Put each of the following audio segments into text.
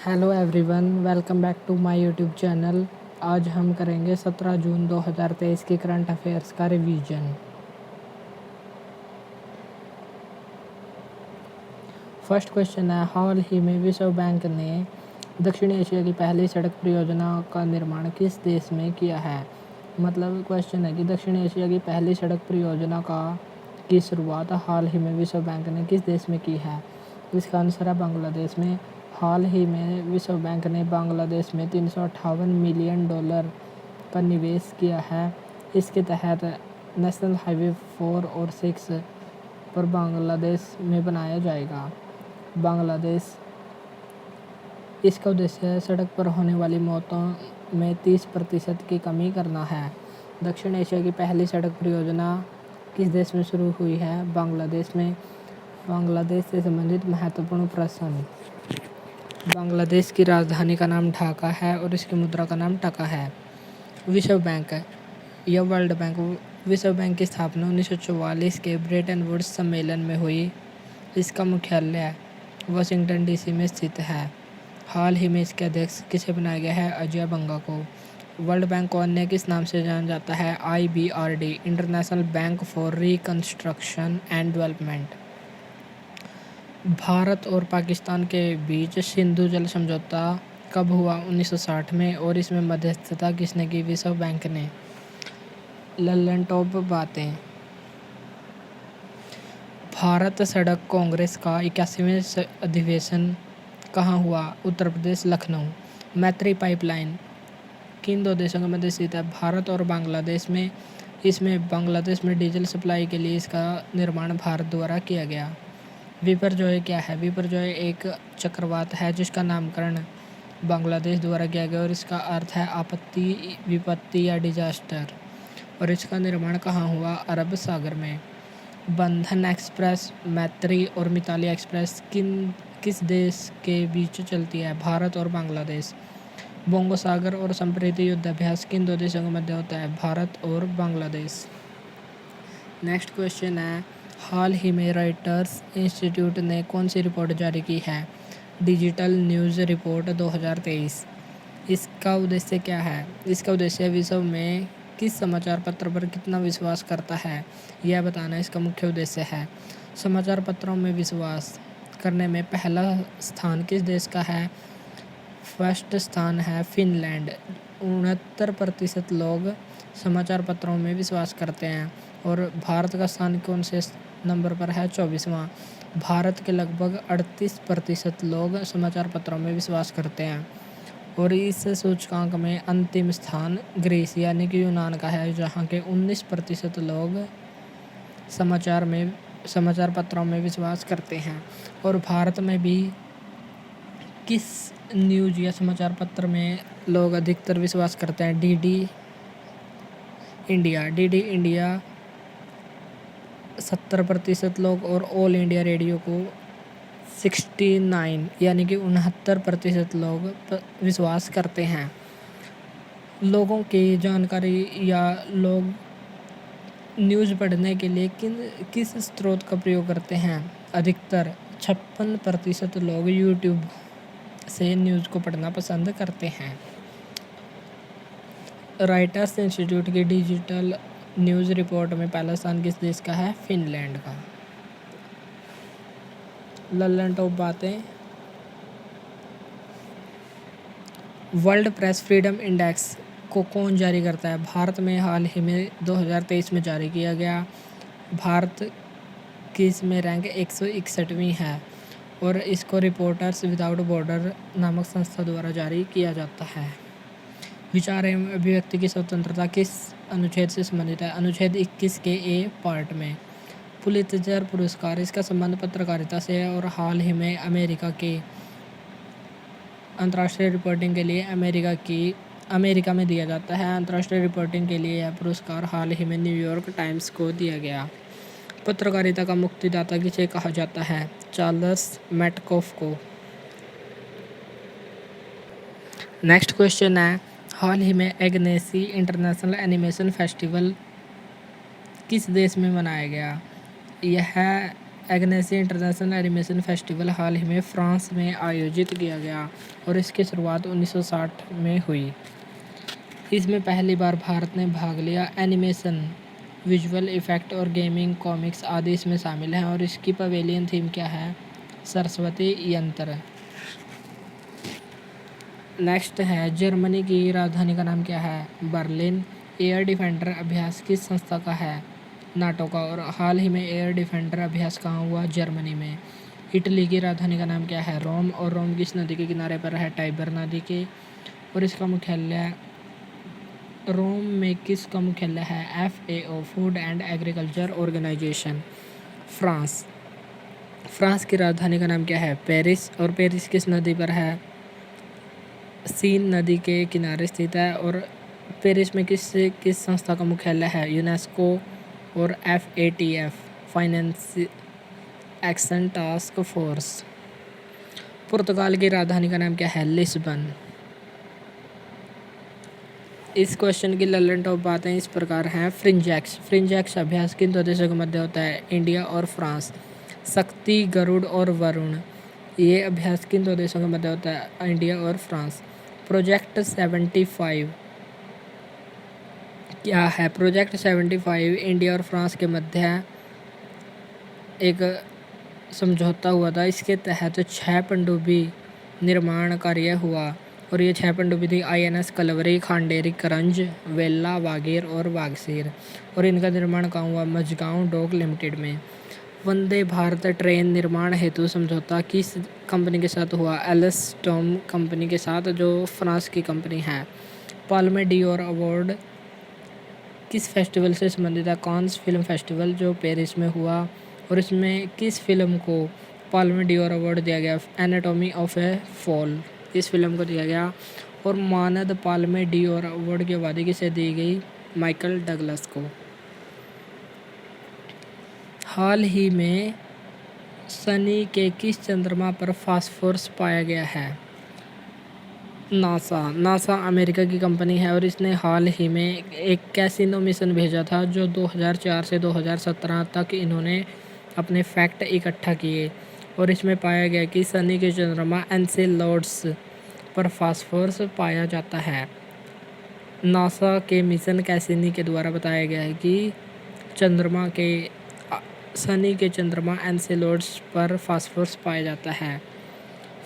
Hello everyone, welcome back to my YouTube channel. आज हम करेंगे 17 जून 2023 की करंट अफेयर्स का रिवीजन। फर्स्ट क्वेश्चन है, हाल ही में विश्व बैंक ने दक्षिण एशिया की पहली सड़क परियोजना का निर्माण किस देश में किया है। मतलब क्वेश्चन है कि दक्षिण एशिया की पहली सड़क परियोजना की शुरुआत हाल ही में विश्व बैंक ने किस देश में की है। इसका आंसर है बांग्लादेश में। हाल ही में विश्व बैंक ने बांग्लादेश में $358 मिलियन का निवेश किया है। इसके तहत नेशनल हाईवे 4 और 6 पर बांग्लादेश में बनाया जाएगा। बांग्लादेश इसका उद्देश्य है सड़क पर होने वाली मौतों में 30% की कमी करना है। दक्षिण एशिया की पहली सड़क परियोजना किस देश में शुरू हुई है? बांग्लादेश में। बांग्लादेश से संबंधित महत्वपूर्ण प्रश्न। बांग्लादेश की राजधानी का नाम ढाका है और इसकी मुद्रा का नाम टका है। विश्व बैंक या वर्ल्ड बैंक। विश्व बैंक की स्थापना 1944 के ब्रेटन वुड्स सम्मेलन में हुई। इसका मुख्यालय वाशिंगटन डीसी में स्थित है। हाल ही में इसके अध्यक्ष किसे बनाया गया है? अजय बंगा को। वर्ल्ड बैंक को अन्य किस नाम से जाना जाता है? IBRD, international bank for reconstruction and development. Bharat और पाकिस्तान के बीच सिंधु जल समझौता कब हुआ? 1960 में। और इसमें मध्यस्थता किसने की? विश्व बैंक ने। लल्लन टॉप बातें। भारत सड़क कांग्रेस का 81वां अधिवेशन कहाँ हुआ? उत्तर प्रदेश, लखनऊ। मैत्री पाइपलाइन किन दो देशों के मध्य स्थित है? भारत और बांग्लादेश में। इसमें बांग्लादेश में डीजल सप्लाई के लिए इसका निर्माण भारत द्वारा किया गया। विपर्जॉय क्या है? विपर्जॉय एक चक्रवात है जिसका नामकरण बांग्लादेश द्वारा किया गया और इसका अर्थ है आपत्ति, विपत्ति या डिजास्टर। और इसका निर्माण कहाँ हुआ? अरब सागर में। बंधन एक्सप्रेस, मैत्री और मिताली एक्सप्रेस किस देश के बीच चलती है? भारत और बांग्लादेश। बोंगो सागर और संप्रीति युद्धाभ्यास किन दो देशों के मध्य होता है? भारत और बांग्लादेश। नेक्स्ट क्वेश्चन है, हाल ही में रॉयटर्स इंस्टीट्यूट ने कौन सी रिपोर्ट जारी की है? Digital news report 2023। इसका उद्देश्य क्या है? इसका उद्देश्य विश्व में किस समाचार पत्र पर कितना विश्वास करता है यह बताना इसका मुख्य उद्देश्य है। समाचार पत्रों में विश्वास करने में पहला स्थान किस देश का है? फर्स्ट स्थान है फिनलैंड। 69% लोग समाचार पत्रों में विश्वास करते हैं। और भारत का स्थान कौन से नंबर पर है? 24वां। भारत के लगभग 38% लोग समाचार पत्रों में विश्वास करते हैं। और इस सूचकांक में अंतिम स्थान ग्रीस यानी कि यूनान का है, जहाँ के 19% लोग समाचार पत्रों में विश्वास करते हैं। और भारत में भी किस न्यूज़ या समाचार पत्र में लोग अधिकतर विश्वास करते हैं? डीडी इंडिया 70% लोग और ऑल इंडिया रेडियो को 69 यानी कि 69% लोग विश्वास करते हैं। लोगों की जानकारी या लोग न्यूज़ पढ़ने के लिए किस स्रोत का प्रयोग करते हैं? अधिकतर 56% लोग यूट्यूब से न्यूज़ को पढ़ना पसंद करते हैं। रॉयटर्स इंस्टीट्यूट की डिजिटल न्यूज़ रिपोर्ट में पहला स्थान किस देश का है? फिनलैंड का। लल्लन टॉप बातें। वर्ल्ड प्रेस फ्रीडम इंडेक्स को कौन जारी करता है? भारत में हाल ही में 2023 में जारी किया गया। भारत की इसमें रैंक 161वीं है और इसको रिपोर्टर्स विदाउट बॉर्डर नामक संस्था द्वारा जारी किया जाता है। विचार एवं अभिव्यक्ति की स्वतंत्रता किस अनुच्छेद से संबंधित है? अनुच्छेद 21 के ए पार्ट में। पुलित्जर पुरस्कार, इसका संबंध पत्रकारिता से है और हाल ही में अमेरिका के अंतर्राष्ट्रीय रिपोर्टिंग के लिए अमेरिका में दिया जाता है। अंतर्राष्ट्रीय रिपोर्टिंग के लिए यह पुरस्कार हाल ही में न्यूयॉर्क टाइम्स को दिया गया। पत्रकारिता का मुक्तिदाता किसे कहा जाता है? चार्ल्स मैटकॉफ को। नेक्स्ट क्वेश्चन है, हाल ही में एग्नेसी इंटरनेशनल एनिमेशन फेस्टिवल किस देश में मनाया गया? यह एग्नेसी इंटरनेशनल एनिमेशन फेस्टिवल हाल ही में फ्रांस में आयोजित किया गया और इसकी शुरुआत 1960 में हुई। इसमें पहली बार भारत ने भाग लिया। एनिमेशन, विजुअल इफेक्ट और गेमिंग, कॉमिक्स आदि इसमें शामिल हैं और इसकी पवेलियन थीम क्या है? सरस्वती यंत्र। नेक्स्ट है, जर्मनी की राजधानी का नाम क्या है? बर्लिन। एयर डिफेंडर अभ्यास किस संस्था का है? नाटो का। और हाल ही में एयर डिफेंडर अभ्यास कहाँ हुआ? जर्मनी में। इटली की राजधानी का नाम क्या है? रोम। और रोम किस नदी के किनारे पर है? टाइबर नदी के। और इसका मुख्यालय, रोम में किसका मुख्यालय है? FAO, food and agriculture organization. France. France की राजधानी का नाम क्या है? पेरिस। और पेरिस किस नदी पर है? सीन नदी के किनारे स्थित है। और पेरिस में किस संस्था का मुख्यालय है? यूनेस्को। और FATF, finance action task force. पुर्तगाल की राजधानी का नाम क्या है? लिस्बन। इस क्वेश्चन की ललन टॉप बातें इस प्रकार हैं। फ्रिंजेक्स। फ्रिंजेक्स अभ्यास किन दो देशों के मध्य होता है? इंडिया और फ्रांस। शक्ति, गरुड़ और वरुण, ये अभ्यास किन दो देशों के मध्य होता है? इंडिया और फ्रांस। प्रोजेक्ट 75 क्या है? प्रोजेक्ट 75 इंडिया और फ्रांस के मध्य एक समझौता हुआ था। इसके तहत 6 पनडुब्बी निर्माण कार्य हुआ और ये 6 पनडुब्बी थी INS कलवरी, खांडेरी, करंज, वेला, वागीर और वागसीर। और इनका निर्माण कहाँ हुआ? मझगांव डॉक लिमिटेड में। वंदे भारत ट्रेन निर्माण हेतु समझौता किस कंपनी के साथ हुआ? एल्स्टॉम कंपनी के साथ, जो फ्रांस की कंपनी है। पाल्मे डियोर अवार्ड किस फेस्टिवल से संबंधित है? कांस फिल्म फेस्टिवल, जो पेरिस में हुआ। और इसमें किस फिल्म को पाल्मे डियोर अवार्ड दिया गया? एनाटॉमी ऑफ ए फॉल, इस फिल्म को दिया गया। और मानद पाल्मे डियोर अवार्ड की उपाधि किसे दी गई? माइकल डगलस को। हाल ही में शनि के किस चंद्रमा पर फास्फोरस पाया गया है? नासा अमेरिका की कंपनी है और इसने हाल ही में एक कैसीनो मिशन भेजा था, जो 2004 से 2017 तक इन्होंने अपने फैक्ट इकट्ठा किए और इसमें पाया गया कि शनि के चंद्रमा एनसेलाडस पर फास्फोरस पाया जाता है। नासा के मिशन कैसिनी के द्वारा बताया गया है कि शनि के चंद्रमा एनसेलाडस पर फास्फोरस पाया जाता है।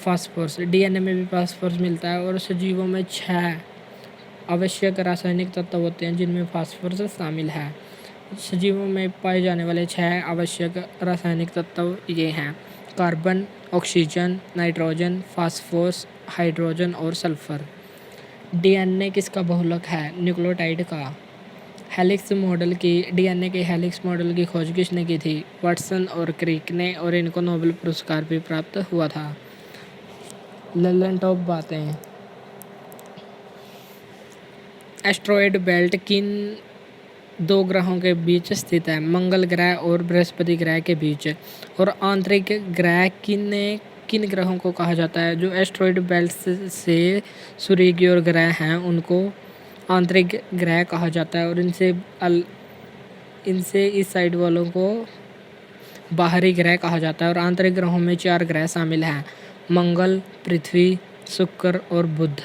फास्फोरस, DNA में भी फास्फोरस मिलता है और सजीवों में 6 आवश्यक रासायनिक तत्व होते हैं जिनमें फास्फोरस शामिल है। सजीवों में पाए जाने वाले 6 आवश्यक रासायनिक तत्व ये हैं: carbon, oxygen, nitrogen, phosphorus, hydrogen और सल्फर। DNA किसका बहुलक है? न्यूक्लियोटाइड का। हेलिक्स मॉडल की, DNA के हेलिक्स मॉडल की खोज किसने की थी? वाटसन और क्रिक ने, और इनको नोबेल पुरस्कार भी प्राप्त हुआ था। ललन टॉप बातें। एस्ट्रॉयड बेल्ट किन 2 ग्रहों के बीच स्थित है? मंगल ग्रह और बृहस्पति ग्रह के बीच। और आंतरिक ग्रह किन ग्रहों को कहा जाता है? जो एस्ट्रॉयड बेल्ट से सूर्य की ओर ग्रह हैं उनको आंतरिक ग्रह कहा जाता है और इनसे इस साइड वालों को बाहरी ग्रह कहा जाता है। और आंतरिक ग्रहों में 4 ग्रह शामिल हैं: मंगल, पृथ्वी, शुक्र और बुध।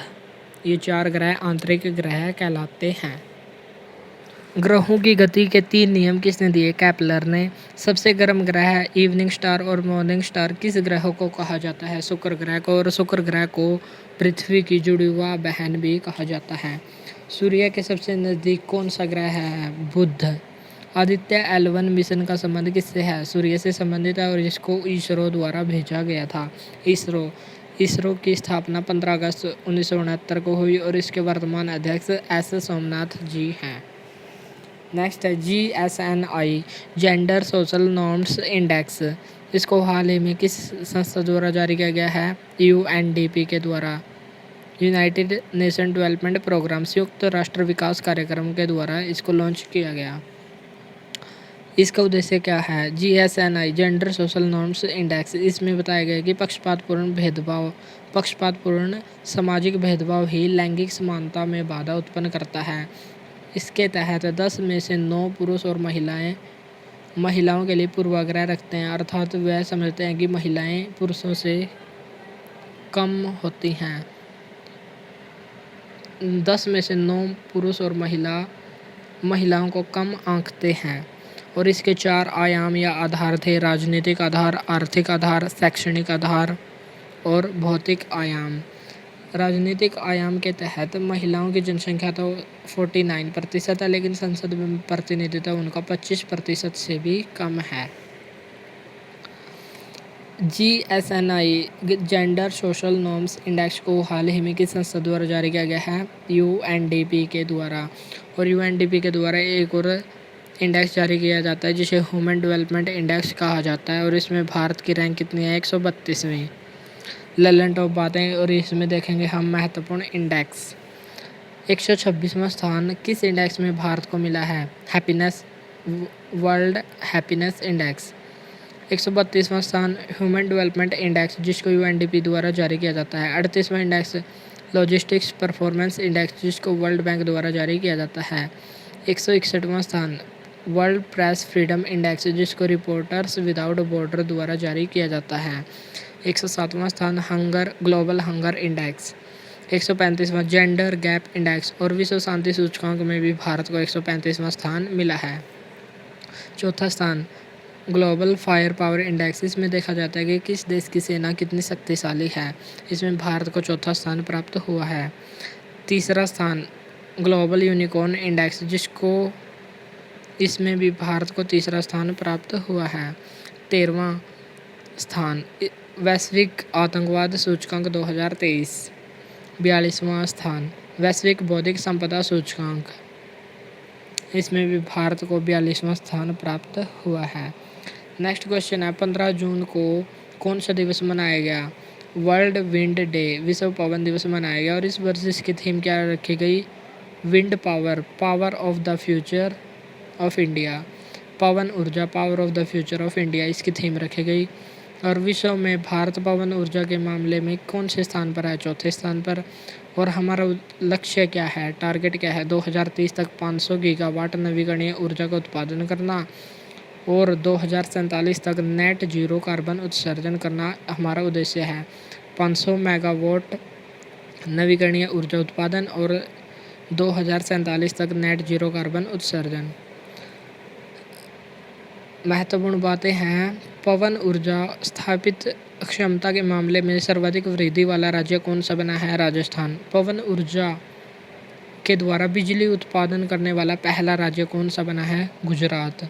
ये 4 ग्रह आंतरिक ग्रह कहलाते हैं। ग्रहों की गति के 3 नियम किसने दिए? केपलर ने। सबसे गर्म ग्रह, इवनिंग स्टार और मॉर्निंग स्टार, किस ग्रह को कहा जाता है? शुक्र ग्रह को। और शुक्र ग्रह को पृथ्वी की जुड़वा बहन भी कहा जाता है। सूर्य के सबसे नज़दीक कौन सा ग्रह है? बुध। आदित्य L1 मिशन का संबंध किससे है? सूर्य से संबंधित है और इसको इसरो द्वारा भेजा गया था। इसरो की स्थापना 15 अगस्त 1969 को हुई और इसके वर्तमान अध्यक्ष S सोमनाथ जी हैं। नेक्स्ट है GSNI, gender social norms index. इसको हाल ही में किस संस्था द्वारा जारी किया गया है? UNDP के द्वारा, यूनाइटेड नेशन डेवलपमेंट प्रोग्राम, संयुक्त राष्ट्र विकास कार्यक्रम के द्वारा इसको लॉन्च किया गया। इसका उद्देश्य क्या है? GSNI, gender social norms index, इसमें बताया गया कि पक्षपातपूर्ण सामाजिक भेदभाव ही लैंगिक समानता में बाधा उत्पन्न करता है। इसके तहत 10 में से 9 पुरुष और महिलाएं महिलाओं के लिए पूर्वाग्रह रखते हैं, अर्थात वह समझते हैं कि महिलाएं पुरुषों से कम होती हैं। 10 में से 9 पुरुष और महिलाओं को कम आंकते हैं। और इसके 4 आयाम या आधार थे: राजनीतिक आधार, आर्थिक आधार, शैक्षणिक आधार और भौतिक आयाम। राजनीतिक आयाम के तहत महिलाओं की जनसंख्या तो 49% है, लेकिन संसद में प्रतिनिधित्व उनका 25% से भी कम है। GSNI gender social norms index को हाल ही में किस संस्था द्वारा जारी किया गया है? UNDP के द्वारा। और UNDP के द्वारा एक और इंडेक्स जारी किया जाता है जिसे ह्यूमन डेवलपमेंट इंडेक्स कहा जाता है, और इसमें भारत की रैंक कितनी है? 132वीं। ललन टॉप बातें, और इसमें देखेंगे हम महत्वपूर्ण इंडेक्स। 126वां स्थान किस इंडेक्स में भारत को मिला है? Happiness, world happiness index. 132वां स्थान ह्यूमन डेवलपमेंट इंडेक्स, जिसको UNDP द्वारा जारी किया जाता है। 38वां इंडेक्स लॉजिस्टिक्स परफॉर्मेंस इंडेक्स, जिसको वर्ल्ड बैंक द्वारा जारी किया जाता है। 161वां स्थान वर्ल्ड प्रेस फ्रीडम इंडेक्स, जिसको रिपोर्टर्स विदाउट बॉर्डर द्वारा जारी किया जाता है। 107वां स्थान हंगर ग्लोबल हंगर इंडेक्स। 135वां जेंडर गैप इंडेक्स, और विश्व शांति सूचकांक में भी भारत को 135वां स्थान मिला है। चौथा स्थान ग्लोबल फायर पावर इंडेक्स, इसमें देखा जाता है कि किस देश की सेना कितनी शक्तिशाली है। इसमें भारत को चौथा स्थान प्राप्त हुआ है। तीसरा स्थान ग्लोबल यूनिकॉर्न इंडेक्स, इसमें भी भारत को तीसरा स्थान प्राप्त हुआ है। 13वां स्थान वैश्विक आतंकवाद सूचकांक 2023। 42वां स्थान वैश्विक बौद्धिक संपदा सूचकांक, इसमें भी भारत को 42वां स्थान प्राप्त हुआ है। नेक्स्ट क्वेश्चन है, 15 जून को कौन सा दिवस मनाया गया? वर्ल्ड विंड डे, विश्व पवन दिवस मनाया गया। और इस वर्ष इसकी थीम क्या रखी गई? Wind power, power of the future of India. पवन ऊर्जा, power of the future of India, इसकी थीम रखी गई। और विश्व में भारत पवन ऊर्जा के मामले में कौन से स्थान पर है? चौथे स्थान पर। और हमारा लक्ष्य क्या है, टारगेट क्या है? 2030 तक 500 गीगावाट नवीकरणीय ऊर्जा का उत्पादन करना, और 2047 तक नेट जीरो कार्बन उत्सर्जन करना हमारा उद्देश्य है। 500 मेगावाट नवीकरणीय ऊर्जा उत्पादन और 2047 तक नेट जीरो कार्बन उत्सर्जन। महत्वपूर्ण बातें हैं, पवन ऊर्जा स्थापित क्षमता के मामले में सर्वाधिक वृद्धि वाला राज्य कौन सा बना है? राजस्थान। पवन ऊर्जा के द्वारा बिजली उत्पादन करने वाला पहला राज्य कौन सा बना है? गुजरात।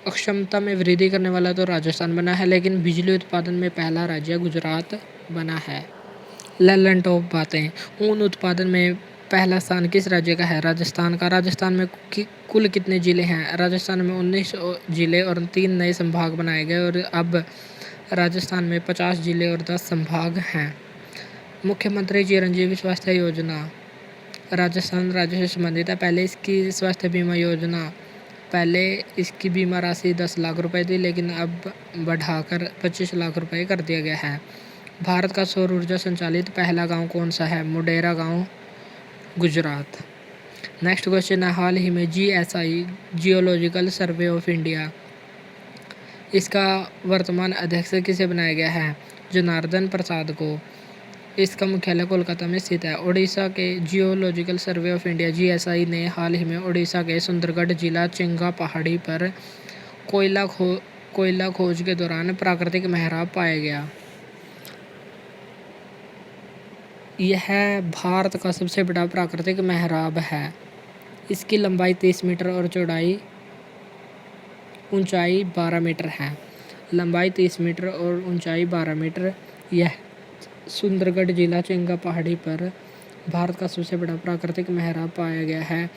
क्षमता में वृद्धि करने वाला तो राजस्थान बना है, लेकिन बिजली उत्पादन में पहला राज्य गुजरात बना है। ललन टॉप बातें, ऊन उत्पादन में पहला स्थान किस राज्य का है? राजस्थान का। राजस्थान में कुल कितने जिले हैं? राजस्थान में 19 जिले और 3 नए संभाग बनाए गए, और अब राजस्थान में 50 जिले और 10 संभाग हैं। मुख्यमंत्री चिरंजीवी स्वास्थ्य योजना राजस्थान राज्य से संबंधित है। पहले इसकी स्वास्थ्य बीमा योजना, पहले इसकी बीमा राशि 10 लाख रुपए थी, लेकिन अब बढ़ाकर 25 लाख रुपए कर दिया गया है। भारत का सौर ऊर्जा संचालित पहला गांव कौन सा है? मोढेरा गांव, गुजरात। नेक्स्ट क्वेश्चन है, हाल ही में GSI geological survey of India, इसका वर्तमान अध्यक्ष किसे बनाया गया है? जनार्दन प्रसाद को। इसका मुख्यालय कोलकाता में स्थित है। ओडिशा के geological survey of India GSI ने हाल ही में ओडिशा के सुंदरगढ़ जिला चिंगा पहाड़ी पर कोयला खोज के दौरान प्राकृतिक मेहराब पाया गया। यह भारत का सबसे बड़ा प्राकृतिक मेहराब है। इसकी लंबाई 30 मीटर और ऊंचाई 12 मीटर है। लंबाई 30 मीटर और ऊंचाई 12 मीटर। यह सुंदरगढ़ जिला चिंगा पहाड़ी पर भारत का सबसे बड़ा प्राकृतिक मेहराब पाया गया है।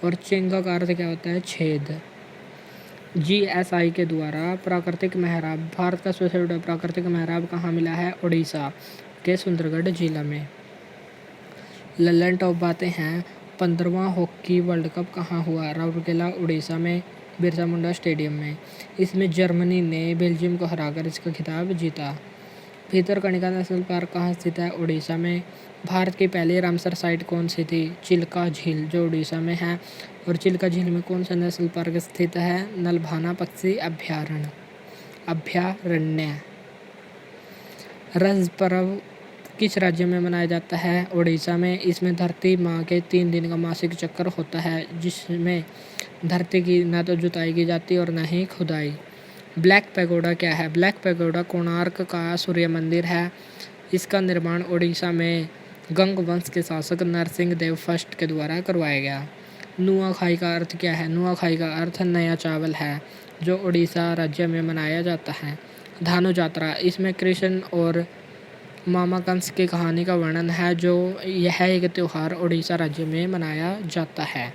और चिंगा का अर्थ क्या होता है? छेद। GSI के द्वारा प्राकृतिक मेहराब, भारत का सबसे बड़ा प्राकृतिक मेहराब कहाँ मिला है? उड़ीसा के सुंदरगढ़ जिला में। ललन टॉप बातें हैं, 15वां हॉकी वर्ल्ड कप कहाँ हुआ? राउरकेला, उड़ीसा में, बिरसा मुंडा स्टेडियम में। इसमें जर्मनी ने बेल्जियम को हराकर इसका खिताब जीता। भितरकनिका नेशनल पार्क कहाँ स्थित है? उड़ीसा में। भारत की पहली रामसर साइट कौन सी थी? चिल्का झील, जो उड़ीसा में है। और चिल्का झील में कौन सा नेशनल पार्क स्थित है? नलभाना पक्षी अभ्यारण्य। रज पर्व किस राज्य में मनाया जाता है? उड़ीसा में। इसमें धरती माँ के 3 दिन का मासिक चक्कर होता है, जिसमें धरती की न तो जुताई की जाती और न ही खुदाई। ब्लैक पैगोडा क्या है? ब्लैक पैगोडा कोणार्क का सूर्य मंदिर है। इसका निर्माण उड़ीसा में गंग वंश के शासक नरसिंह देव फर्स्ट के द्वारा करवाया गया। नुआखाई का अर्थ क्या है? नुआखाई का अर्थ नया चावल है, जो उड़ीसा राज्य में मनाया जाता है। धानु यात्रा, इसमें कृष्ण और मामा कंस की कहानी का वर्णन है, जो यह एक त्यौहार उड़ीसा राज्य में मनाया जाता है।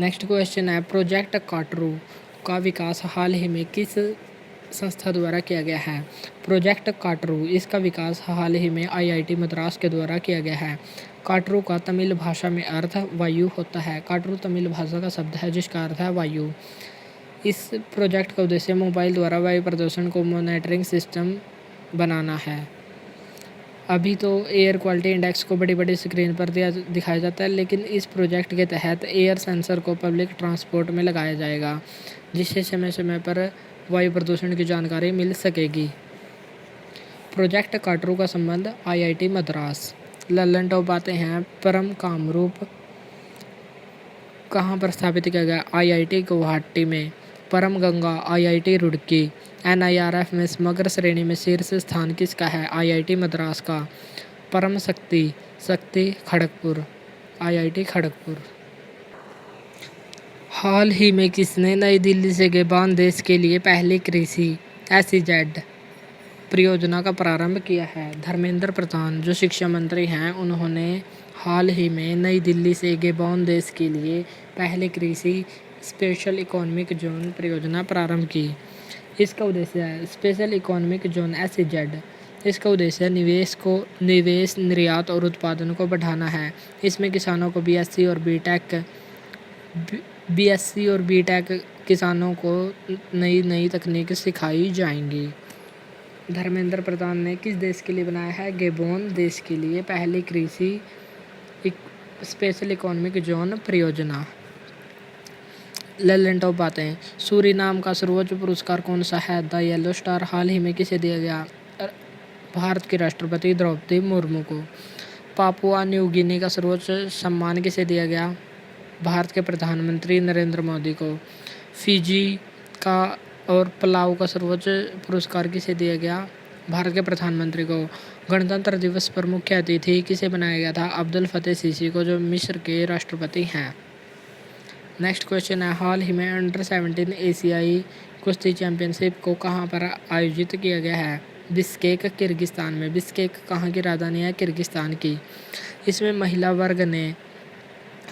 नेक्स्ट क्वेश्चन है, प्रोजेक्ट काटरू का विकास हाल ही में किस संस्था द्वारा किया गया है? प्रोजेक्ट काटरू, इसका विकास हाल ही में IIT मद्रास के द्वारा किया गया है। काटरू का तमिल भाषा में अर्थ वायु होता है। काटरू तमिल भाषा का शब्द है जिसका अर्थ है वायु। इस प्रोजेक्ट का उद्देश्य मोबाइल द्वारा वायु प्रदूषण को मॉनिटरिंग सिस्टम बनाना है। अभी तो एयर क्वालिटी इंडेक्स को बड़ी बड़ी स्क्रीन पर दिखाया जाता है, लेकिन इस प्रोजेक्ट के तहत एयर सेंसर को पब्लिक ट्रांसपोर्ट में लगाया जाएगा, जिससे समय समय पर वायु प्रदूषण की जानकारी मिल सकेगी। प्रोजेक्ट काटरू का संबंध IIT मद्रास। लल्लन टॉप आते हैं, परम कामरूप कहाँ पर स्थापित किया गया? IIT गुवाहाटी में। परम गंगा IIT रुड़की। NIRF में समग्र श्रेणी में शीर्ष स्थान किसका है? IIT मद्रास का। परम शक्ति खड़गपुर, IIT खड़गपुर। हाल ही में किसने नई दिल्ली से गैबॉन देश के लिए पहली कृषि SEZ परियोजना का प्रारंभ किया है? धर्मेंद्र प्रधान, जो शिक्षा मंत्री हैं, उन्होंने हाल ही में नई दिल्ली से गैबॉन देश के लिए पहली कृषि स्पेशल इकोनॉमिक जोन परियोजना प्रारंभ की। इसका उद्देश्य है स्पेशल इकोनॉमिक जोन SEZ। इसका उद्देश्य निवेश, निर्यात और उत्पादन को बढ़ाना है। इसमें किसानों को BSc और B.Tech किसानों को नई तकनीक सिखाई जाएंगी। धर्मेंद्र प्रधान ने किस देश के लिए बनाया है? गैबोन देश के लिए पहली कृषि स्पेशल इकोनॉमिक जोन परियोजना। लल्लन टॉप बातें हैं, सूरीनाम का सर्वोच्च पुरस्कार कौन सा है? द येलो स्टार हाल ही में किसे दिया गया? भारत की राष्ट्रपति द्रौपदी मुर्मू को। पापुआ न्यू गिनी का सर्वोच्च सम्मान किसे दिया गया? भारत के प्रधानमंत्री नरेंद्र मोदी को। फिजी का और पलाऊ का सर्वोच्च पुरस्कार किसे दिया गया? भारत के प्रधानमंत्री को। गणतंत्र दिवस पर मुख्य अतिथि किसे बनाया गया था? अब्दुल फतेह सीसी को, जो मिस्र के राष्ट्रपति हैं। नेक्स्ट क्वेश्चन है, हाल ही में अंडर-17 एशियाई कुश्ती चैंपियनशिप को कहाँ पर आयोजित किया गया है? बिश्केक, किर्गिस्तान में। बिश्केक कहाँ की राजधानी है? किर्गिस्तान की। इसमें महिला वर्ग ने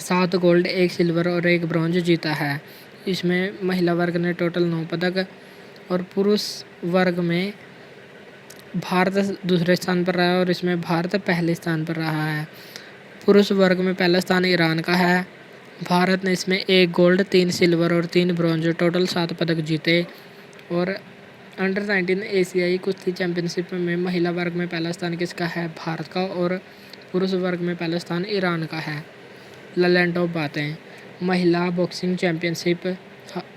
7 गोल्ड, 1 सिल्वर और 1 ब्रॉन्ज जीता है। इसमें महिला वर्ग ने टोटल 9 पदक और पुरुष वर्ग में भारत दूसरे स्थान पर रहा है और इसमें भारत पहले स्थान पर रहा है। पुरुष वर्ग में पहला स्थान ईरान का है। भारत ने इसमें 1 गोल्ड, 3 सिल्वर और 3 ब्रॉन्ज, टोटल 7 पदक जीते। और अंडर-19 एशियाई कुश्ती चैंपियनशिप में महिला वर्ग में पहला स्थान किसका है? भारत का। और पुरुष वर्ग में पहला स्थान ईरान का है। लल्लन टॉप बातें, महिला बॉक्सिंग चैंपियनशिप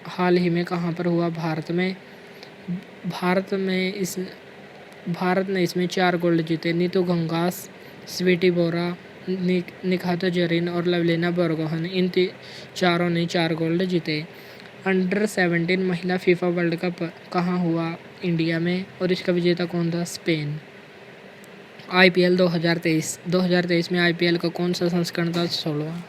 हाल ही में कहाँ पर हुआ? भारत में। भारत ने इसमें 4 गोल्ड जीते। नीतू घंघास, स्वीटी बोरा, निखात जरीन और लवलीना बोरगोहन, इन चारों ने 4 गोल्ड जीते। अंडर-17 महिला फीफा वर्ल्ड कप कहाँ हुआ? इंडिया में। और इसका विजेता कौन था? स्पेन। IPL 2023 में IPL का कौन सा संस्करण था? 16वां।